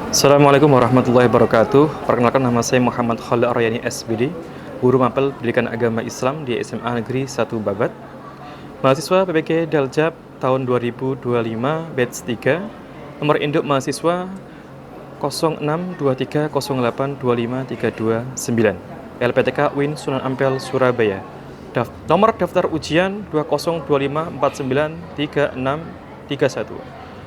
Assalamualaikum warahmatullahi wabarakatuh. Perkenalkan, nama saya Muhammad Khalil Aryani SBD, Guru Mapel Pendidikan Agama Islam di SMA Negeri 1 Babat. Mahasiswa PPG Daljab tahun 2025 batch 3. Nomor induk mahasiswa 062308253299. LPTK UIN Sunan Ampel Surabaya. Nomor daftar ujian 2025493631.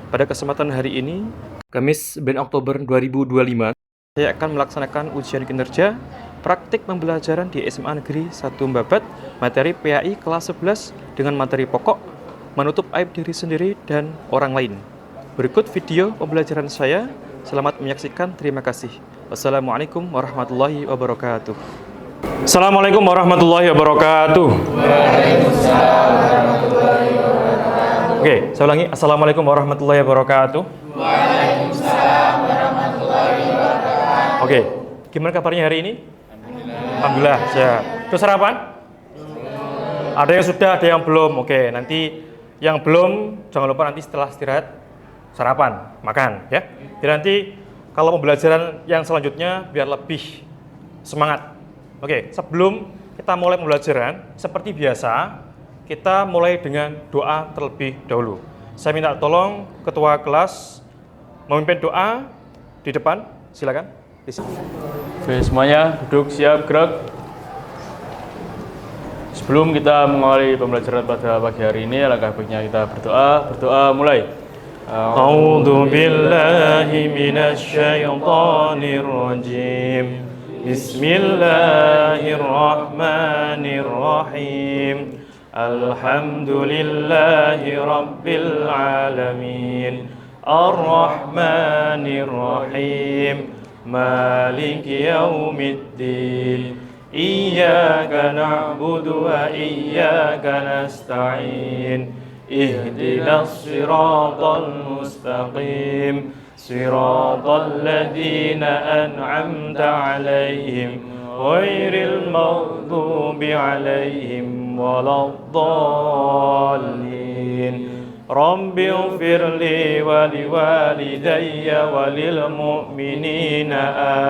Pada kesempatan hari ini, Kamis 9 Oktober 2025, saya akan melaksanakan ujian kinerja praktik pembelajaran di SMA Negeri 1 Babat, materi PAI kelas 11 dengan materi pokok, menutup aib diri sendiri dan orang lain. Berikut video pembelajaran saya. Selamat menyaksikan. Terima kasih. Wassalamualaikum warahmatullahi wabarakatuh. Assalamualaikum warahmatullahi wabarakatuh. Waalaikumsalam warahmatullahi wabarakatuh. Oke, saya ulangi. Assalamualaikum warahmatullahi wabarakatuh. Waalaikumsalam warahmatullahi wabarakatuh. Oke, gimana kabarnya hari ini? Alhamdulillah, sehat. Sudah sarapan? Ada yang sudah, ada yang belum. Oke, nanti yang belum jangan lupa nanti setelah istirahat sarapan, makan ya. Jadi nanti kalau pembelajaran yang selanjutnya biar lebih semangat. Oke, sebelum kita mulai pembelajaran seperti biasa, kita mulai dengan doa terlebih dahulu. Saya minta tolong ketua kelas memimpin doa di depan, silakan. Oke, semuanya duduk siap, gerak. Sebelum kita mengawali pembelajaran pada pagi hari ini, alangkah baiknya kita berdoa. Berdoa mulai. A'udzu billahi minasy syaithanir rajim. Bismillahirrahmanirrahim. Alhamdulillahi rabbil alamin. Ar-Rahmanir Rahim. Maliki yaumiddin. Iyyaka na'budu wa iyyaka nasta'in. Ihdinas siratal mustaqim. Siratal ladzina an'amta 'alaihim ghairil maghdubi 'alaihim waladdallin. Rabbi ighfirli wa liwalidayya wa lil mu'minina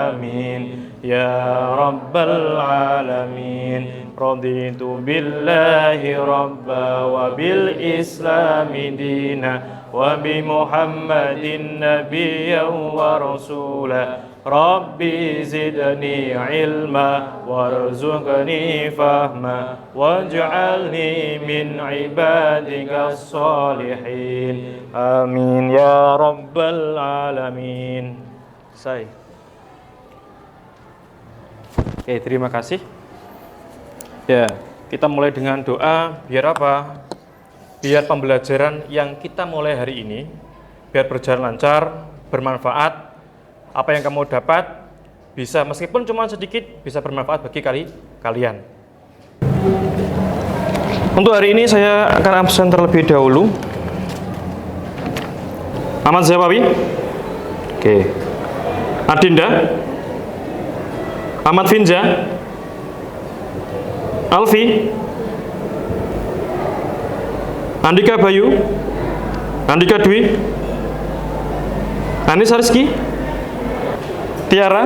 amin ya rabbal alamin. Raditu billahi rabba wa bil islami dina wa bi Muhammadin nabiyyan wa rasula. Rabbi zidni ilma warzuqni fahma waj'alni min ibadikas salihin. Amin ya rabbal alamin. Oke, terima kasih. Ya, kita mulai dengan doa. Biar apa? Biar pembelajaran yang kita mulai hari ini biar berjalan lancar, bermanfaat. Apa yang kamu dapat bisa, meskipun cuma sedikit, bisa bermanfaat bagi kalian. Untuk hari ini saya akan absen terlebih dahulu. Ahmad Zawawi. Oke. Adinda. Ahmad Finja. Alfi. Andika Bayu. Andika Dwi. Anis Rizky. Tiara.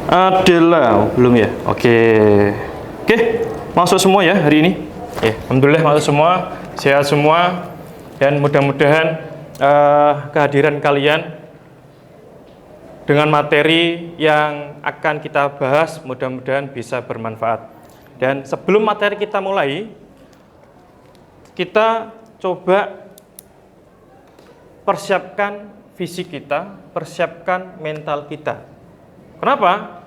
Adela, belum ya? Oke, masuk semua ya hari ini. Alhamdulillah masuk semua, sehat semua, dan mudah-mudahan kehadiran kalian dengan materi yang akan kita bahas mudah-mudahan bisa bermanfaat. Dan sebelum materi kita mulai, kita coba persiapkan fisik kita, persiapkan mental kita. Kenapa?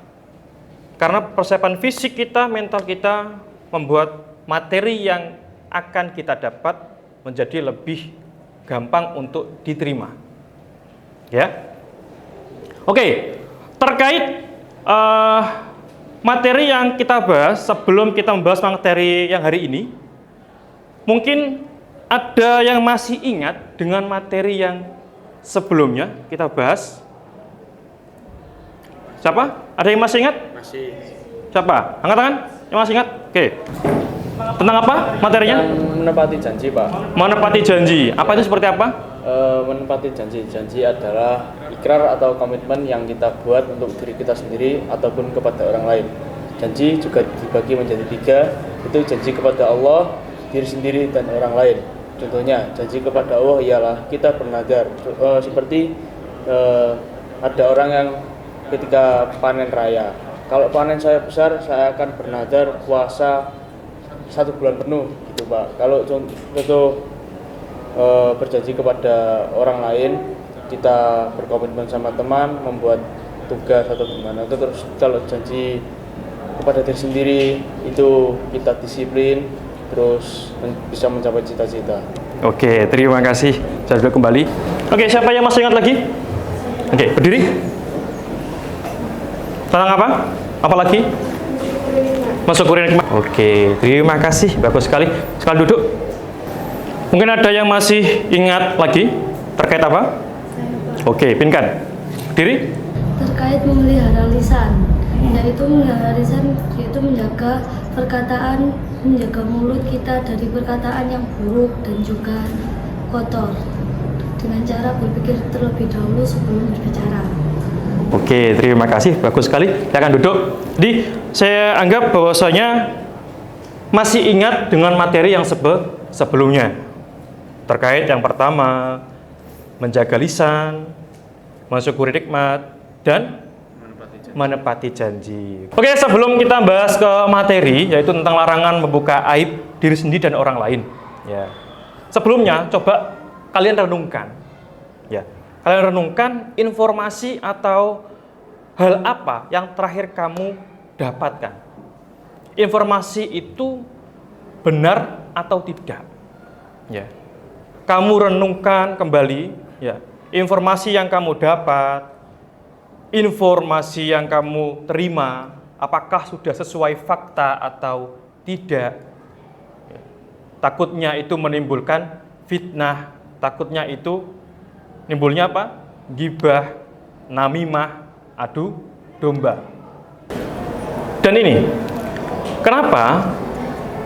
Karena persiapan fisik kita, mental kita membuat materi yang akan kita dapat menjadi lebih gampang untuk diterima. Ya. Oke, terkait materi yang kita bahas, sebelum kita membahas materi yang hari ini, mungkin ada yang masih ingat dengan materi yang sebelumnya kita bahas? Siapa? Ada yang masih ingat? Masih. Siapa? Angkat tangan. Yang masih ingat? Oke. Tentang apa materinya? Menepati janji, Pak. Menepati janji. Apa itu seperti apa? Menepati janji adalah ikrar atau komitmen yang kita buat untuk diri kita sendiri ataupun kepada orang lain. Janji juga dibagi menjadi 3, itu janji kepada Allah, diri sendiri, dan orang lain. Contohnya, janji kepada Allah ialah kita bernadar, seperti ada orang yang ketika panen raya, kalau panen saya besar, saya akan bernadar puasa 1 bulan penuh, gitu Pak. Kalau contoh berjanji kepada orang lain, kita berkomitmen sama teman, membuat tugas atau gimana. Terus kalau janji kepada diri sendiri, itu kita disiplin, terus bisa mencapai cita-cita. Oke, terima kasih. Saya duduk kembali. Oke, siapa yang masih ingat lagi? Oke, berdiri. Tentang apa? Apa lagi? Mensyukuri nikmat. Oke, terima kasih. Bagus sekali. Sekali duduk. Mungkin ada yang masih ingat lagi terkait apa? Oke, pinkan. Berdiri. Terkait memelihara lisan, yaitu memelihara lisan, yaitu menjaga perkataan, menjaga mulut kita dari perkataan yang buruk dan juga kotor, dengan cara berpikir terlebih dahulu sebelum berbicara. Oke, terima kasih. Bagus sekali. Silakan duduk. Jadi, saya anggap bahwasanya masih ingat dengan materi yang sebelumnya. Terkait yang pertama, menjaga lisan, mensyukuri nikmat, dan menepati janji. Oke, sebelum kita bahas ke materi, yaitu tentang larangan membuka aib diri sendiri dan orang lain. Ya. Sebelumnya, coba kalian renungkan. Ya. Kalian renungkan informasi atau hal apa yang terakhir kamu dapatkan. Informasi itu benar atau tidak. Ya. Kamu renungkan kembali, ya, informasi yang kamu dapat, informasi yang kamu terima, apakah sudah sesuai fakta atau tidak. Ya. Takutnya itu menimbulkan fitnah, takutnya itu nimbulnya apa? Gibah, namimah, adu domba. Dan ini, kenapa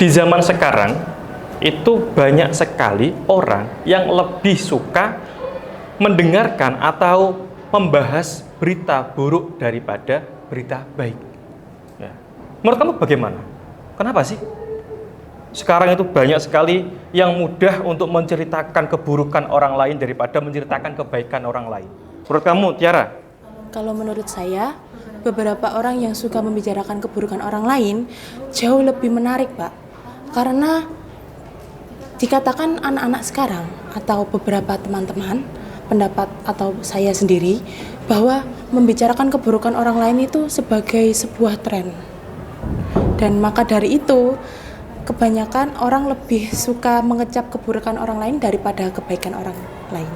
di zaman sekarang itu banyak sekali orang yang lebih suka mendengarkan atau membahas berita buruk daripada berita baik. Ya. Menurut kamu bagaimana? Kenapa sih? Sekarang itu banyak sekali yang mudah untuk menceritakan keburukan orang lain daripada menceritakan kebaikan orang lain. Menurut kamu, Tiara? Kalau menurut saya, beberapa orang yang suka membicarakan keburukan orang lain jauh lebih menarik, Pak. Karena dikatakan anak-anak sekarang atau beberapa teman-teman, pendapat atau saya sendiri, bahwa membicarakan keburukan orang lain itu sebagai sebuah tren. Dan maka dari itu, kebanyakan orang lebih suka mengecap keburukan orang lain daripada kebaikan orang lain.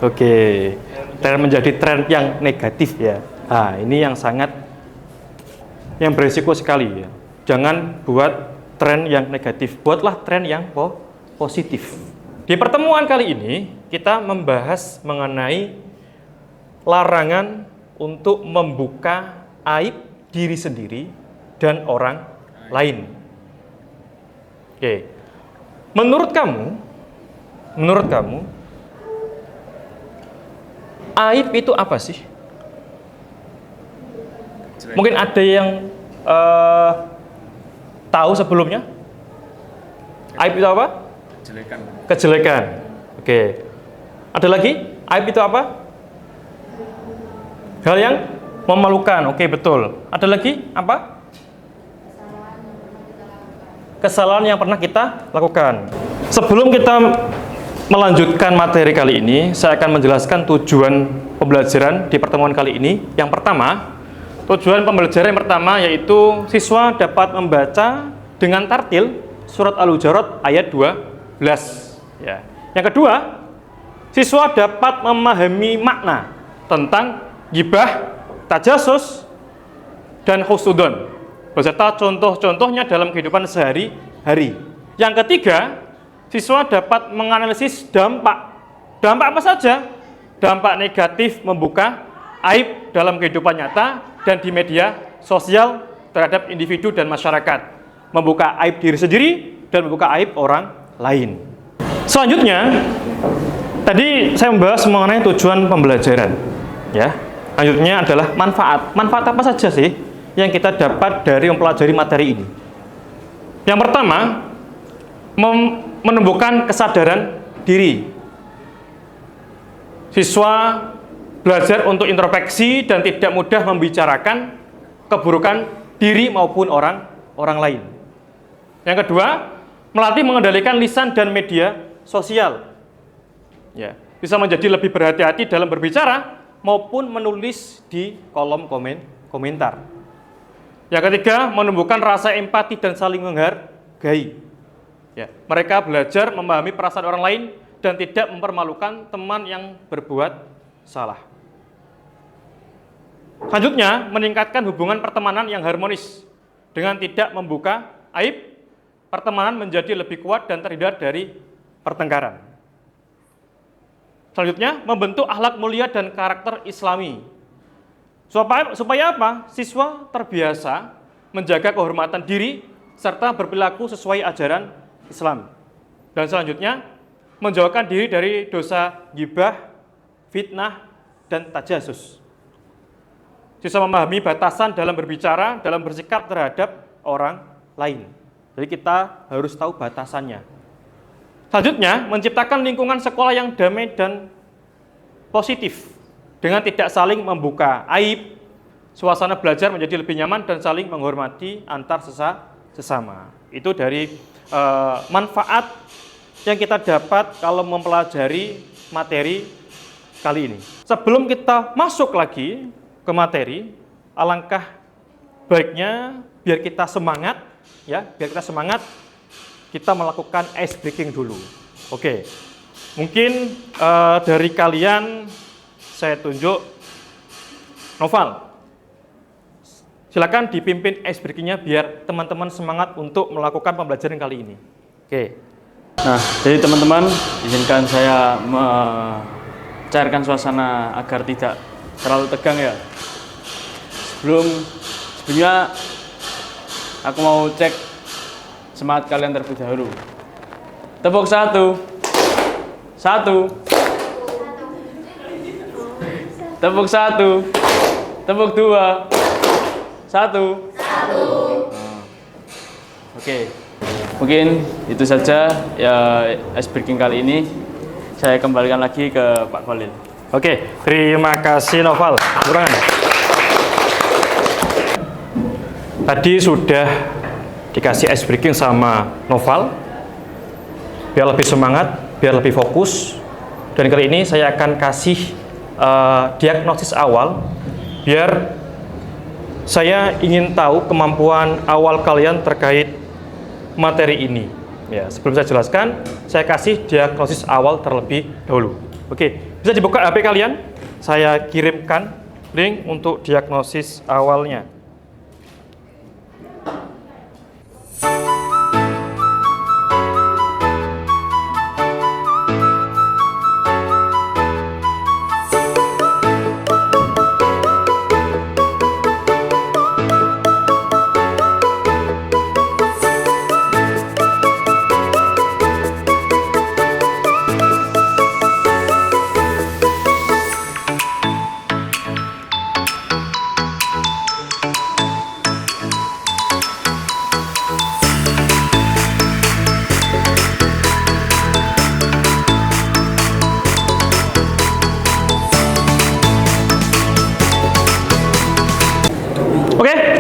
Oke, tren menjadi tren yang negatif ya. Nah, ini yang berisiko sekali ya. Jangan buat tren yang negatif, buatlah tren yang positif. Di pertemuan kali ini kita membahas mengenai larangan untuk membuka aib diri sendiri dan orang lain. Oke. Menurut kamu aib itu apa sih? Mungkin ada yang tahu sebelumnya? Aib itu apa? Kejelekan. Oke. Ada lagi? Aib itu apa? Hal yang memalukan. Oke, betul. Ada lagi? Apa? Kesalahan yang pernah kita lakukan. Sebelum kita melanjutkan materi kali ini, saya akan menjelaskan tujuan pembelajaran di pertemuan kali ini. Yang pertama, tujuan pembelajaran yang pertama yaitu siswa dapat membaca dengan tartil surat Al-Hujurat ayat 12. Ya. Yang kedua, siswa dapat memahami makna tentang ghibah, tajasus, dan husnudon, beserta contoh-contohnya dalam kehidupan sehari-hari. Yang ketiga, siswa dapat menganalisis dampak. Dampak apa saja? Dampak negatif membuka aib dalam kehidupan nyata dan di media sosial terhadap individu dan masyarakat. Membuka aib diri sendiri dan membuka aib orang lain. Selanjutnya, tadi saya membahas mengenai tujuan pembelajaran. Ya, selanjutnya adalah manfaat. Manfaat apa saja sih yang kita dapat dari mempelajari materi ini? Yang pertama, menumbuhkan kesadaran diri. Siswa belajar untuk introspeksi dan tidak mudah membicarakan keburukan diri maupun orang lain. Yang kedua, melatih mengendalikan lisan dan media sosial. Ya, bisa menjadi lebih berhati-hati dalam berbicara maupun menulis di kolom komentar. Yang ketiga, menumbuhkan rasa empati dan saling menghargai. Ya, mereka belajar memahami perasaan orang lain dan tidak mempermalukan teman yang berbuat salah. Selanjutnya, meningkatkan hubungan pertemanan yang harmonis. Dengan tidak membuka aib, pertemanan menjadi lebih kuat dan terhindar dari pertengkaran. Selanjutnya, membentuk akhlak mulia dan karakter Islami. Supaya apa? Siswa terbiasa menjaga kehormatan diri serta berperilaku sesuai ajaran Islam. Dan selanjutnya, menjauhkan diri dari dosa ghibah, fitnah, dan tajasus. Siswa memahami batasan dalam berbicara, dalam bersikap terhadap orang lain. Jadi kita harus tahu batasannya. Selanjutnya, menciptakan lingkungan sekolah yang damai dan positif. Dengan tidak saling membuka aib, suasana belajar menjadi lebih nyaman dan saling menghormati antar sesama. Itu dari manfaat yang kita dapat kalau mempelajari materi kali ini. Sebelum kita masuk lagi ke materi, alangkah baiknya biar kita semangat, ya, kita melakukan ice breaking dulu. Oke, mungkin dari kalian saya tunjuk Noval. Silakan dipimpin ice breaking-nya biar teman-teman semangat untuk melakukan pembelajaran kali ini. Oke. Nah, jadi teman-teman, izinkan saya mencairkan suasana agar tidak terlalu tegang ya. Sebelumnya aku mau cek semangat kalian terlebih dahulu. Tepuk 1. 1. Tepuk 1. Tepuk 2. 1. Oke. Mungkin itu saja ya ice breaking kali ini. Saya kembalikan lagi ke Pak Khalil. Oke, terima kasih Noval. Tadi sudah dikasih ice breaking sama Noval, biar lebih semangat, biar lebih fokus. Dan kali ini saya akan kasih diagnosis awal, biar saya ingin tahu kemampuan awal kalian terkait materi ini. Ya, sebelum saya jelaskan, saya kasih diagnosis awal terlebih dahulu. Oke, bisa dibuka HP kalian. Saya kirimkan link untuk diagnosis awalnya.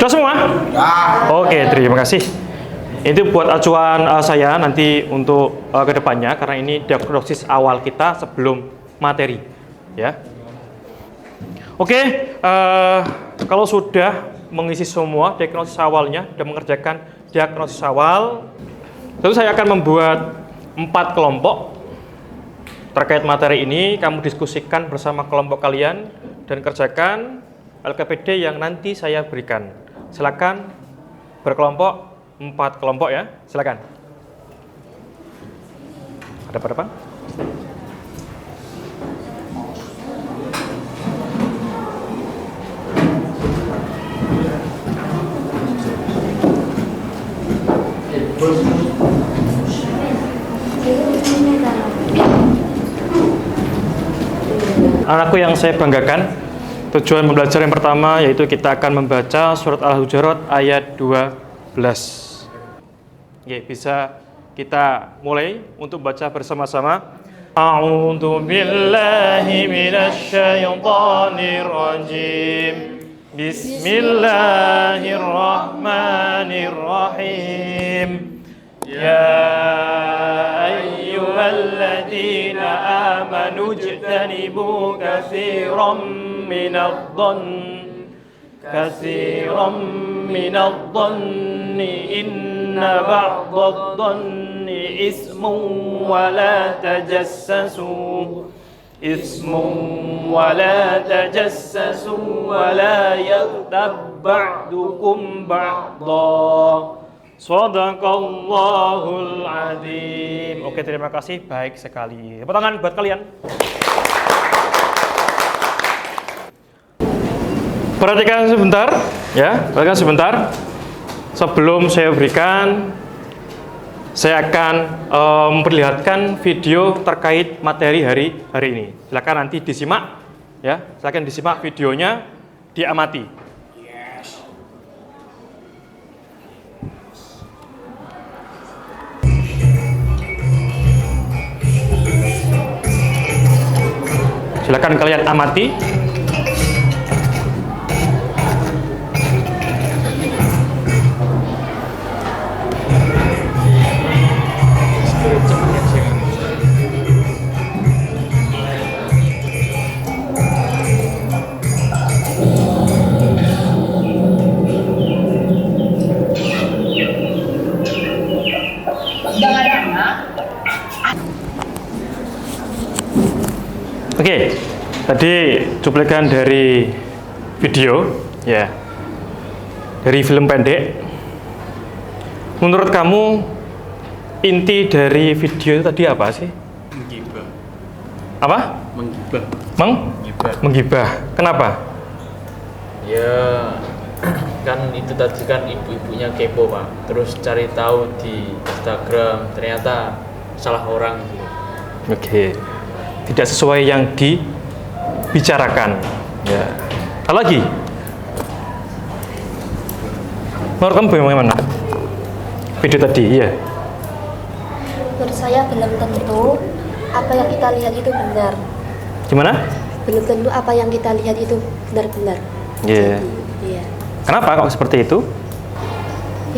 Sudah semua? Oke, terima kasih. Itu buat acuan saya nanti untuk kedepannya, karena ini diagnosis awal kita sebelum materi, ya. Oke, kalau sudah mengisi semua diagnosis awalnya, sudah mengerjakan diagnosis awal, tentu saya akan membuat 4 kelompok terkait materi ini. Kamu diskusikan bersama kelompok kalian dan kerjakan LKPD yang nanti saya berikan. Silakan berkelompok, 4 kelompok ya, silakan. Ada berapa? anakku yang saya banggakan. Tujuan belajar yang pertama yaitu kita akan membaca surat Al-Hujurat ayat 12. Oke, bisa kita mulai untuk baca bersama-sama. A'udzu billahi minasy syaithanir rajim. Bismillahirrahmanirrahim. Ya ayyuhalladzina amanu ijtanibu katsiran minadh-dhanni inna ba'dadh-dhanni ismun wa la tajassasu wa la yaghtab ba'dukum ba'dha. Shadaqallahul azim. Oke, terima kasih, baik sekali. Tepuk tangan buat kalian. Perhatikan sebentar, ya. Perhatikan sebentar. Sebelum saya berikan, saya akan memperlihatkan video terkait materi hari ini. Silakan nanti disimak, ya. Silakan disimak videonya, diamati. Silakan kalian amati. Oke, tadi cuplikan dari video, ya, dari film pendek. Menurut kamu inti dari video itu tadi apa sih? Menggibah. Apa? Menggibah. Menggibah. Kenapa? Ya, kan itu tadi kan ibu-ibunya kepo Pak, terus cari tahu di Instagram, ternyata salah orang gitu. Oke, tidak sesuai yang dibicarakan. Ya. Apa lagi? Menurut kamu bagaimana? Video tadi, iya. Menurut saya belum tentu apa yang kita lihat itu benar. Gimana? Belum tentu apa yang kita lihat itu benar-benar. Iya. Iya. Kenapa kok seperti itu?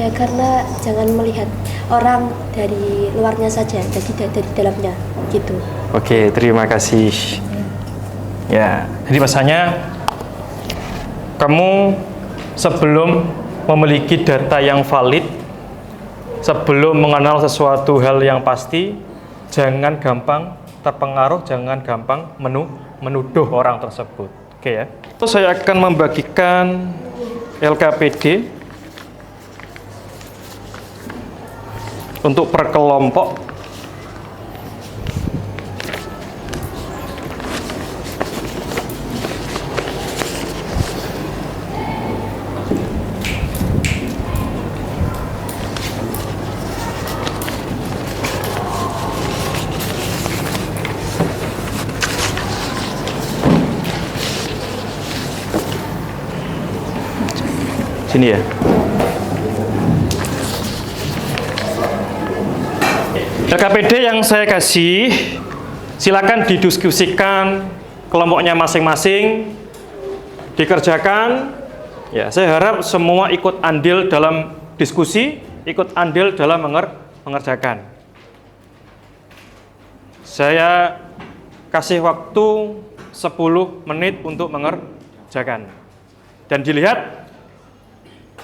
Ya karena jangan melihat orang dari luarnya saja, jadi dari dalamnya gitu. Oke, terima kasih. Ya, jadi masanya kamu sebelum memiliki data yang valid, sebelum mengenal sesuatu hal yang pasti, jangan gampang terpengaruh, jangan gampang menuduh orang tersebut. Oke ya. Terus saya akan membagikan LKPD untuk per kelompok. Sini ya. LKPD yang saya kasih, silakan didiskusikan kelompoknya masing-masing, dikerjakan. Ya, saya harap semua ikut andil dalam diskusi, ikut andil dalam mengerjakan. Saya kasih waktu 10 menit untuk mengerjakan. Dan dilihat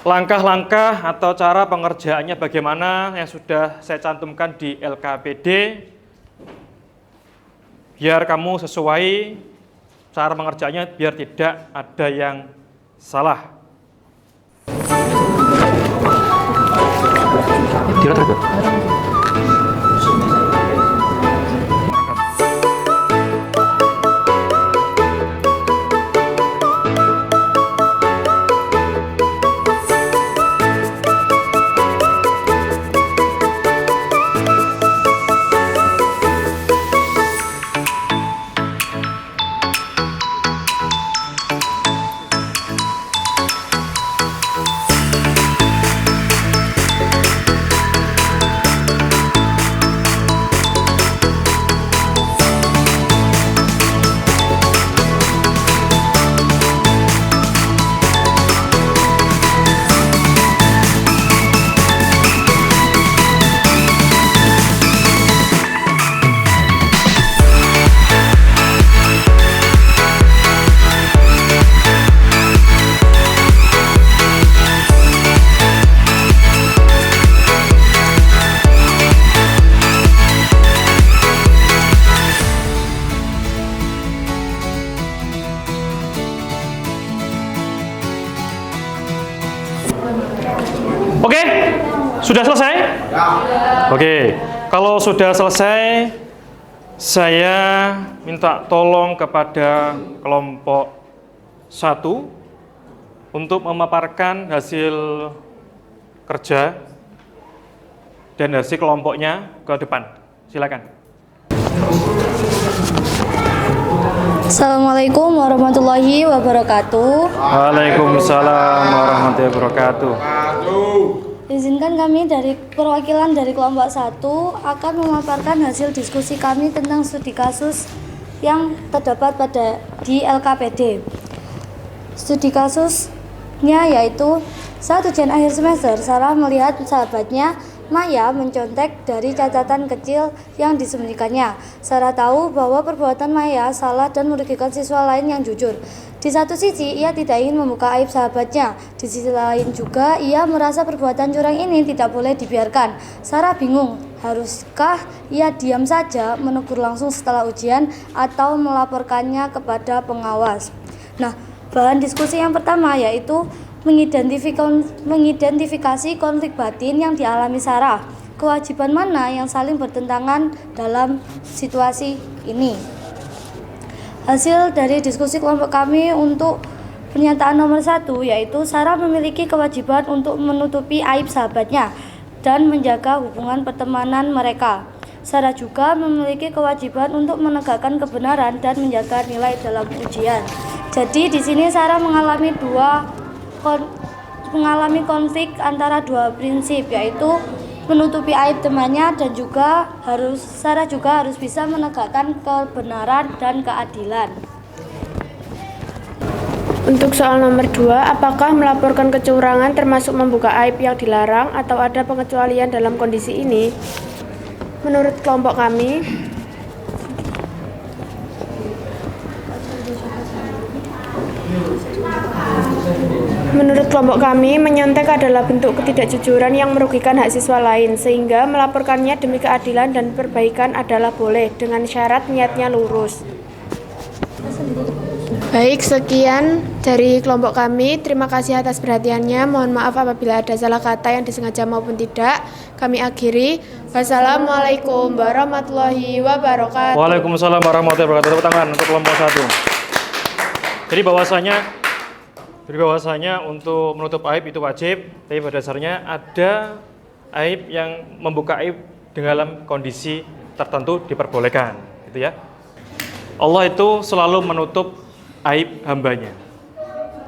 langkah-langkah atau cara pengerjaannya bagaimana yang sudah saya cantumkan di LKPD, biar kamu sesuai cara pengerjaannya, biar tidak ada yang salah. Sudah selesai? Oke, kalau sudah selesai, saya minta tolong kepada kelompok 1 untuk memaparkan hasil kerja dan hasil kelompoknya ke depan. Silakan. Assalamualaikum warahmatullahi wabarakatuh. Waalaikumsalam warahmatullahi wabarakatuh. Izinkan kami dari perwakilan dari kelompok 1 akan memaparkan hasil diskusi kami tentang studi kasus yang terdapat di LKPD. Studi kasusnya yaitu saat ujian akhir semester, Sarah melihat sahabatnya Maya mencontek dari catatan kecil yang disembunyikannya. Sarah tahu bahwa perbuatan Maya salah dan merugikan siswa lain yang jujur. Di satu sisi, ia tidak ingin membuka aib sahabatnya. Di sisi lain juga, ia merasa perbuatan curang ini tidak boleh dibiarkan. Sarah bingung, haruskah ia diam saja, menegur langsung setelah ujian, atau melaporkannya kepada pengawas. Nah, bahan diskusi yang pertama yaitu mengidentifikasi konflik batin yang dialami Sarah. Kewajiban mana yang saling bertentangan dalam situasi ini? Hasil dari diskusi kelompok kami untuk pernyataan nomor 1 yaitu Sarah memiliki kewajiban untuk menutupi aib sahabatnya dan menjaga hubungan pertemanan mereka. Sarah juga memiliki kewajiban untuk menegakkan kebenaran dan menjaga nilai dalam ujian. Jadi di sini Sarah mengalami konflik antara dua prinsip, yaitu menutupi aib temannya dan Sarah juga harus bisa menegakkan kebenaran dan keadilan. Untuk soal nomor 2, apakah melaporkan kecurangan termasuk membuka aib yang dilarang atau ada pengecualian dalam kondisi ini? Menurut kelompok kami, menyontek adalah bentuk ketidakjujuran yang merugikan hak siswa lain, sehingga melaporkannya demi keadilan dan perbaikan adalah boleh, dengan syarat niatnya lurus. Baik, sekian dari kelompok kami. Terima kasih atas perhatiannya. Mohon maaf apabila ada salah kata yang disengaja maupun tidak. Kami akhiri. Wassalamualaikum warahmatullahi wabarakatuh. Waalaikumsalam warahmatullahi wabarakatuh. Tepuk tangan untuk kelompok 1. Jadi bahwasanya untuk menutup aib itu wajib, tapi pada dasarnya ada aib yang membuka aib dalam kondisi tertentu diperbolehkan, gitu ya. Allah itu selalu menutup aib hambanya.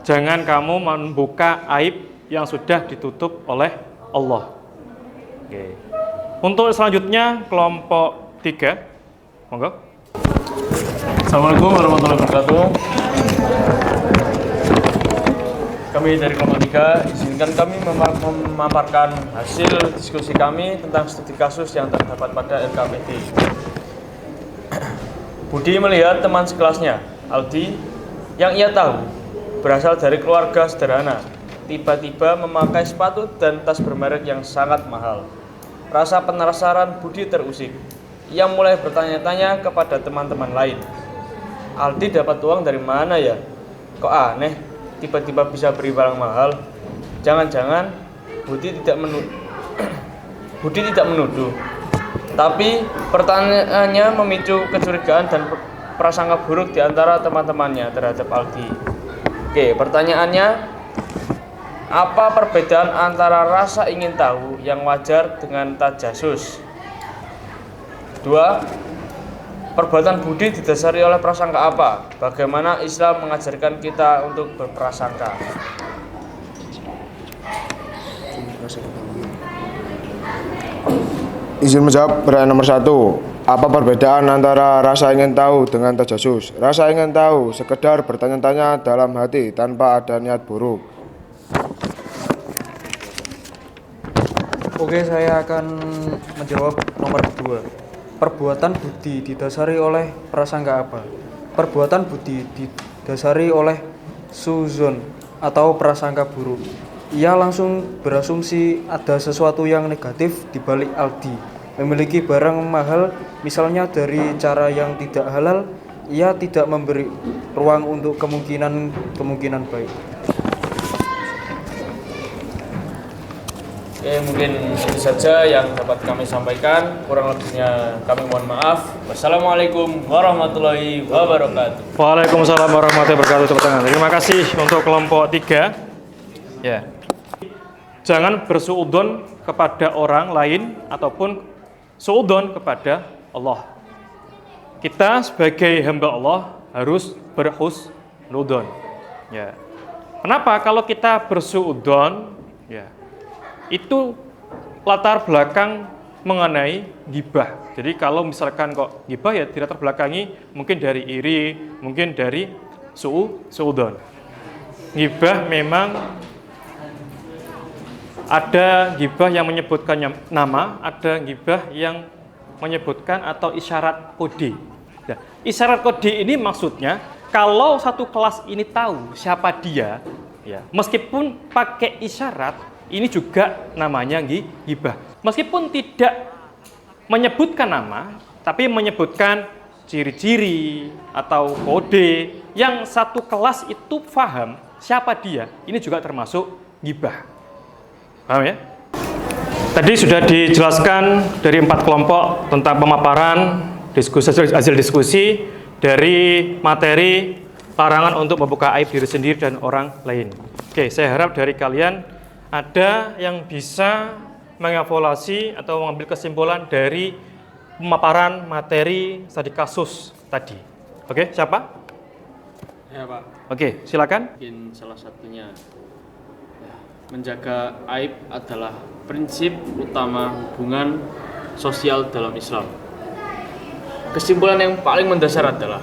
Jangan kamu membuka aib yang sudah ditutup oleh Allah. Oke. Untuk selanjutnya kelompok 3, monggo. Assalamualaikum warahmatullahi wabarakatuh. Kami dari kelompok 3, izinkan kami memaparkan hasil diskusi kami tentang studi kasus yang terdapat pada LKPD. Budi melihat teman sekelasnya, Aldi, yang ia tahu berasal dari keluarga sederhana, tiba-tiba memakai sepatu dan tas bermerek yang sangat mahal. Rasa penasaran Budi terusik. Ia mulai bertanya-tanya kepada teman-teman lain. Aldi dapat uang dari mana ya? Kok aneh, tiba-tiba bisa beli barang mahal? Jangan-jangan Budi tidak menuduh. Tapi pertanyaannya memicu kecurigaan dan prasangka buruk di antara teman-temannya terhadap Aldi. Oke, pertanyaannya, apa perbedaan antara rasa ingin tahu yang wajar dengan tajasus? 2. Perbuatan Budi didasari oleh prasangka apa? Bagaimana Islam mengajarkan kita untuk berprasangka? Izin menjawab pertanyaan nomor 1. Apa perbedaan antara rasa ingin tahu dengan tajasus? Rasa ingin tahu sekedar bertanya-tanya dalam hati tanpa ada niat buruk. Oke, saya akan menjawab nomor 2. Perbuatan Budi didasari oleh prasangka apa? Perbuatan Budi didasari oleh suzon atau prasangka buruk. Ia langsung berasumsi ada sesuatu yang negatif di balik Aldi memiliki barang mahal, misalnya dari cara yang tidak halal. Ia tidak memberi ruang untuk kemungkinan baik. Oke, mungkin itu saja yang dapat kami sampaikan. Kurang lebihnya kami mohon maaf. Wassalamualaikum warahmatullahi wabarakatuh. Waalaikumsalam warahmatullahi wabarakatuh. Tepuk tangan. Terima kasih untuk kelompok 3. Ya. Jangan bersuudzon kepada orang lain ataupun suudzon kepada Allah. Kita sebagai hamba Allah harus berhusnudzon. Ya. Kenapa? Kalau kita bersuudzon, ya, itu latar belakang mengenai gibah. Jadi kalau misalkan kok gibah ya tidak terbelakangi mungkin dari iri, mungkin dari suudzon. Gibah memang ada gibah yang menyebutkan nama, ada gibah yang menyebutkan atau isyarat kode. Nah, isyarat kode ini maksudnya kalau satu kelas ini tahu siapa dia, ya, meskipun pakai isyarat, ini juga namanya gibah. Meskipun tidak menyebutkan nama, tapi menyebutkan ciri-ciri atau kode yang satu kelas itu paham siapa dia, ini juga termasuk gibah. Paham ya? Tadi sudah dijelaskan dari 4 kelompok tentang pemaparan hasil diskusi dari materi larangan untuk membuka aib diri sendiri dan orang lain. Oke, saya harap dari kalian ada yang bisa mengevaluasi atau mengambil kesimpulan dari pemaparan materi studi kasus tadi. Oke, siapa? Ya, Pak. Oke, silakan. Mungkin salah satunya menjaga aib adalah prinsip utama hubungan sosial dalam Islam. Kesimpulan yang paling mendasar adalah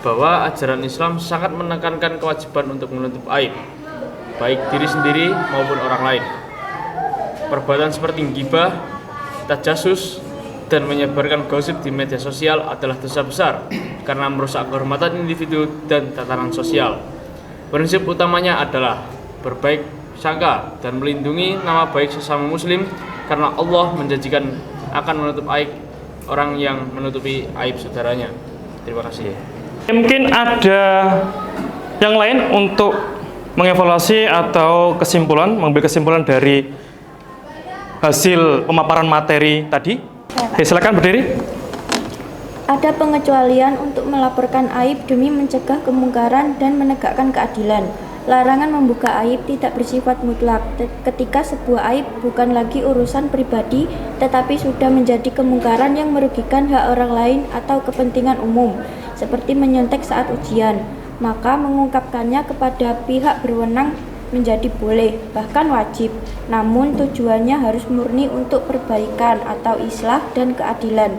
bahwa ajaran Islam sangat menekankan kewajiban untuk menutup aib, baik diri sendiri maupun orang lain. Perbuatan seperti ghibah, tajasus, dan menyebarkan gosip di media sosial adalah dosa besar karena merusak kehormatan individu dan tatanan sosial. Prinsip utamanya adalah berbaik sangka dan melindungi nama baik sesama muslim karena Allah menjanjikan akan menutup aib orang yang menutupi aib saudaranya. Terima kasih. Mungkin ada yang lain untuk mengevaluasi atau mengambil kesimpulan dari hasil pemaparan materi tadi. Oke, silakan berdiri. Ada pengecualian untuk melaporkan aib demi mencegah kemungkaran dan menegakkan keadilan. Larangan membuka aib tidak bersifat mutlak ketika sebuah aib bukan lagi urusan pribadi tetapi sudah menjadi kemungkaran yang merugikan hak orang lain atau kepentingan umum, seperti menyontek saat ujian. Maka mengungkapkannya kepada pihak berwenang menjadi boleh, bahkan wajib. Namun tujuannya harus murni untuk perbaikan atau islah dan keadilan,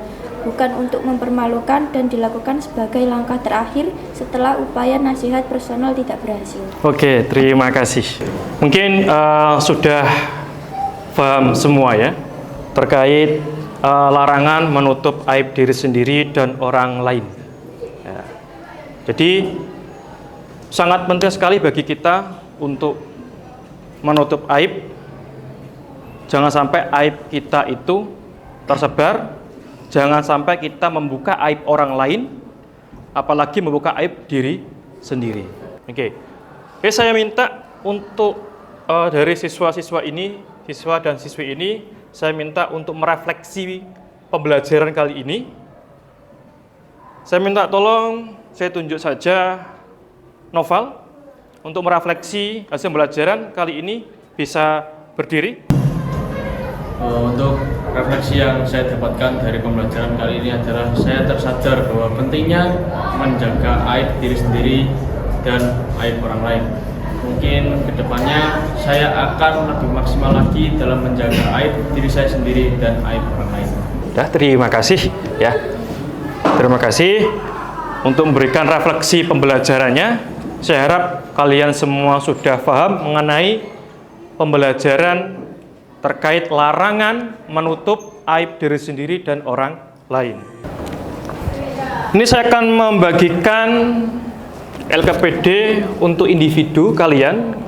bukan untuk mempermalukan dan dilakukan sebagai langkah terakhir setelah upaya nasihat personal tidak berhasil. Oke, terima kasih. Mungkin sudah paham semua ya terkait larangan menutup aib diri sendiri dan orang lain. Ya. Jadi sangat penting sekali bagi kita untuk menutup aib. Jangan sampai aib kita itu tersebar. Jangan sampai kita membuka aib orang lain, apalagi membuka aib diri sendiri. Oke, saya minta untuk dari siswa dan siswi ini, saya minta untuk merefleksi pembelajaran kali ini. Saya minta tolong, saya tunjuk saja Noval untuk merefleksi hasil pembelajaran kali ini. Bisa berdiri. Untuk refleksi yang saya dapatkan dari pembelajaran kali ini adalah saya tersadar bahwa pentingnya menjaga aib diri sendiri dan aib orang lain. Mungkin kedepannya saya akan lebih maksimal lagi dalam menjaga aib diri saya sendiri dan aib orang lain. Terima kasih ya. Terima kasih untuk memberikan refleksi pembelajarannya. Saya harap kalian semua sudah paham mengenai pembelajaran terkait larangan menutup aib diri sendiri dan orang lain. Ini saya akan membagikan LKPD untuk individu kalian.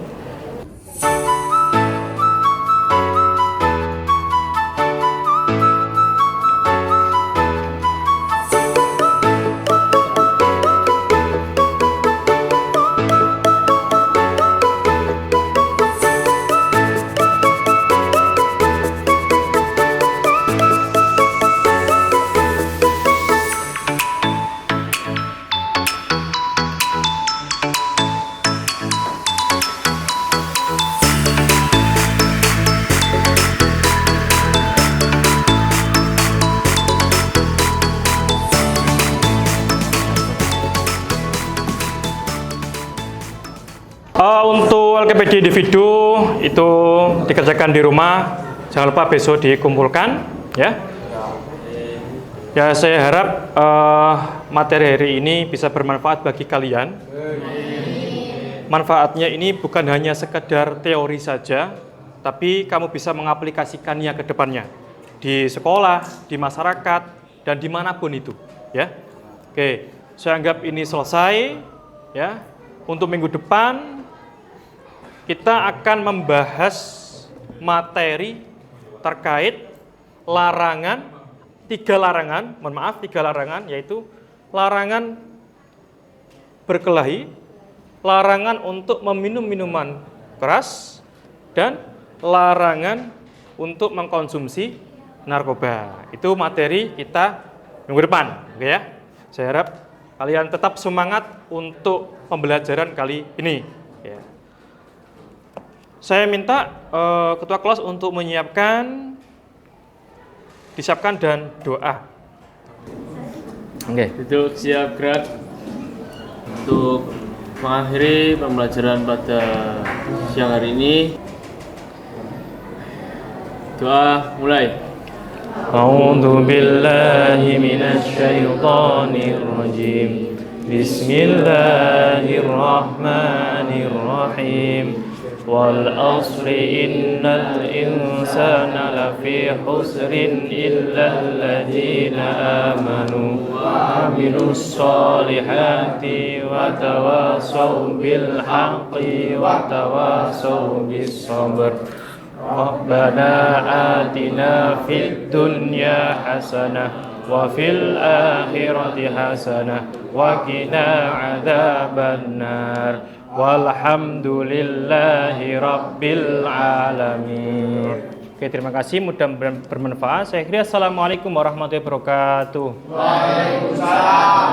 LKPD individu itu dikerjakan di rumah, jangan lupa besok dikumpulkan ya. Ya, saya harap materi hari ini bisa bermanfaat bagi kalian. Manfaatnya ini bukan hanya sekedar teori saja, tapi kamu bisa mengaplikasikannya ke depannya di sekolah, di masyarakat, dan dimanapun itu ya. Oke, saya anggap ini selesai ya. Untuk minggu depan kita akan membahas materi terkait larangan, tiga larangan, yaitu larangan berkelahi, larangan untuk meminum minuman keras, dan larangan untuk mengkonsumsi narkoba. Itu materi kita minggu depan, oke ya. Saya harap kalian tetap semangat untuk pembelajaran kali ini. Ya. Saya minta ketua kelas untuk disiapkan dan doa. Oke. Duduk siap gerak untuk mengakhiri pembelajaran pada siang hari ini. Doa mulai. A'udzu billahi minasy syaithanir rajim. Bismillahirrahmanirrahim. Wal asri innal insana lafi khusrin illa alladziina amanu wa 'amilus shalihati wa tawassaw bil haqqi wa tawassaw bis sabr. Rabbana atina fid dunya hasanah wa fil akhirati hasanah wa qina adzabannar. Walhamdulillahi rabbil alamin. Oke, terima kasih, mudah bermanfaat. Saya kira assalamualaikum warahmatullahi wabarakatuh. Waalaikumsalam.